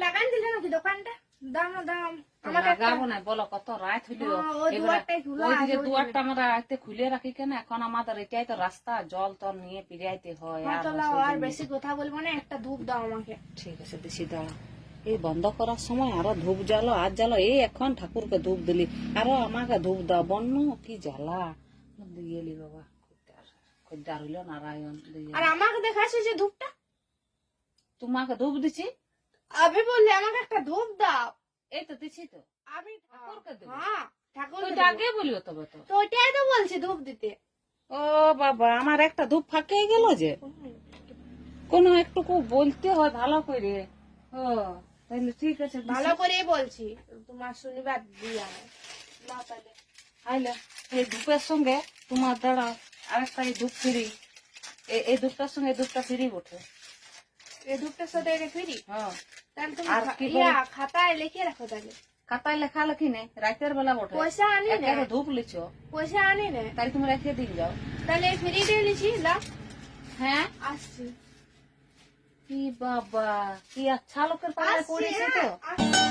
লাগাই দিলে নাকি দোকানটা? দাম না দাম লাগাবো না বলো, কত রাত হইল। ওইদিকে দুয়ারটা আমরা রাতে খুলে রাখি কেন? এখন আমাদের এটাই তো রাস্তা, জল তো নিয়ে পিড়াইতে হয়। আর বেশি কথা বলবো না, একটা ধূপ দাও আমাকে। ঠিক আছে দিছি, দাঁড়া। এই বন্ধ করার সময় আরো ধূপ জ্বালো, আর জ্বালো। এই এখন ঠাকুরকে ধূপ দিলি, আরো আমাকে ধূপ দাও। বন্য কি জ্বালা দিয়েলি বাবা। খদ্দার হইল নারায়ণ। আর আমাকে দেখাচ্ছি যে ধূপটা, তোমাকে ধূপ দিছি। আমি বললি আমাকে একটা ধূপ দাও। এই তো দিছি তো। আমি ঠাকুরকে দেবো। হ্যাঁ ঠাকুর আগে বলিও তবে তো। তো ওইটাই তো বলছি ধূপ দিতে। ও বাবা, আমার একটা ধূপ ফাঁকে গেল যে। কোন একটুকু বলতে হয় ভালো করে। ও তাহলে ঠিক আছে, ভালো করে বলছি। তোমার শনিবার দিয়া না তাহলে আইলে এই ধূপের সঙ্গে তোমার দাঁড়াও আরেকটা এই ধূপ ফ্রি। এই ধূপটার সঙ্গে এই ধূপটা ফ্রি ওঠে। এই ধূপটার সাথে এটা ফ্রি। হ্যাঁ, তাহলে তুমি আর কি করে? খাতায় লিখে রাখো তাহলে। খাতায় লেখা লেখি নেই, রাতের বেলা ওঠে। পয়সা আনি না, একটা ধূপ লিছো, পয়সা আনি না। তাহলে তুমি রেখে দিন যাও। তাহলে ফ্রি দিয়ে লিছি না। হ্যাঁ আসছি। কি বাবা, কি আচ্ছা লোকের পাড়ায় পড়েছে তো। আসছি।